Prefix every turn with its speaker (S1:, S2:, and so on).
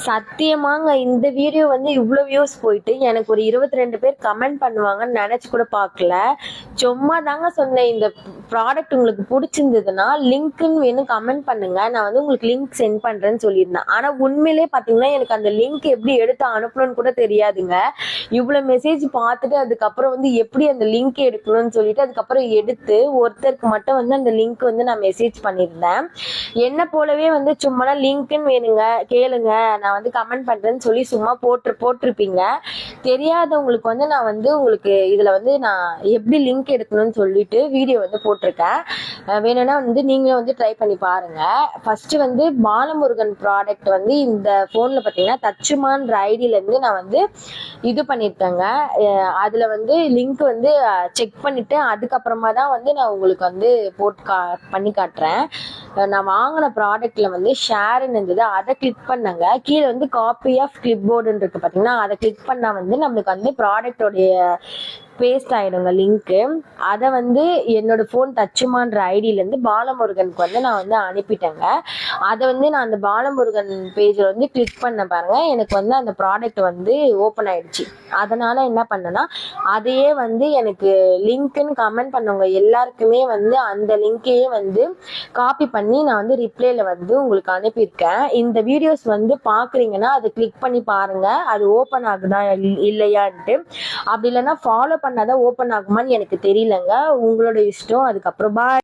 S1: சத்தியமாங்க இந்த வீடியோ வந்து இவ்வளோ வியூஸ் போயிட்டு எனக்கு ஒரு 22 பேர் கமெண்ட் பண்ணுவாங்கன்னு நினைச்சு கூட பார்க்கல. சும்மா தாங்க சொன்னேன். இந்த ப்ராடக்ட் உங்களுக்கு பிடிச்சிருந்ததுன்னா லிங்க்னு வேணும் கமெண்ட் பண்ணுங்க, நான் வந்து உங்களுக்கு லிங்க் சென்ட் பண்றேன்னு சொல்லியிருந்தேன். ஆனா உண்மையிலே பாத்தீங்கன்னா எனக்கு அந்த லிங்க் எப்படி எடுத்து அனுப்பணும்னு கூட தெரியாதுங்க. இவ்வளவு மெசேஜ் பார்த்துட்டு அதுக்கப்புறம் வந்து எப்படி அந்த லிங்க் எடுக்கணும்னு சொல்லிட்டு அதுக்கப்புறம் எடுத்து ஒருத்தருக்கு மட்டும் வந்து அந்த லிங்க் வந்து நான் மெசேஜ் பண்ணியிருந்தேன். என்ன போலவே வந்து சும்மா லிங்க்னு வேணுங்க கேளுங்க, நான் வந்து கமெண்ட் பண்றேன்னு சொல்லி சும்மா போட்டிருப்பீங்க. தெரியாதவங்களுக்கு வந்து நான் வந்து உங்களுக்கு இதுல வந்து நான் எப்படி லிங்க் எடுக்கணும்னு சொல்லிட்டு வீடியோ வந்து போட்டிருக்கேன். வேணும்னா வந்து நீங்களும் வந்து ட்ரை பண்ணி பாருங்க. ஃபர்ஸ்ட் வந்து பாலமுருகன் ப்ராடக்ட் வந்து இந்த போன்ல பாத்தீங்கன்னா தச்சுமான்ற ஐடியில இருந்து நான் வந்து இது பண்ணிருக்கேங்க. அதுல வந்து லிங்க் வந்து செக் பண்ணிட்டு அதுக்கப்புறமா தான் வந்து நான் உங்களுக்கு வந்து பண்ணி காட்டுறேன். நான் வாங்கின ப்ராடக்ட்ல வந்து ஷேர்ன்னு இருந்தது, அதை கிளிக் பண்ணங்க. கீழே வந்து காப்பி ஆஃப் கிளிப் போர்டுன்னு இருக்கு பாத்தீங்கன்னா, அதை கிளிக் பண்ணா வந்து நம்மளுக்கு வந்து ப்ராடக்டோடைய பேஸ்ட் ஆயிடுங்க லிங்க்கு. அதை வந்து என்னோட ஃபோன் தச்சுமான்ற ஐடியிலேருந்து பாலமுருகனுக்கு வந்து நான் வந்து அனுப்பிட்டேங்க. அதை வந்து நான் அந்த பாலமுருகன் பேஜில் வந்து கிளிக் பண்ண பாருங்க, எனக்கு வந்து அந்த ப்ராடக்ட் வந்து ஓப்பன் ஆயிடுச்சு. அதனால என்ன பண்ணேன்னா அதையே வந்து எனக்கு லிங்க்னு கமெண்ட் பண்ணவங்க எல்லாருக்குமே வந்து அந்த லிங்கையே வந்து காப்பி பண்ணி நான் வந்து ரிப்ளைல வந்து உங்களுக்கு அனுப்பியிருக்கேன். இந்த வீடியோஸ் வந்து பார்க்குறீங்கன்னா அதை கிளிக் பண்ணி பாருங்க, அது ஓப்பன் ஆகுதா இல்லையான்ட்டு. அப்படி இல்லைன்னா ஃபாலோ பண்ணாதான் ஓப்பன் ஆகுமான்னு எனக்கு தெரியலங்க, உங்களோட இஷ்டம். அதுக்கப்புறம் பாய்.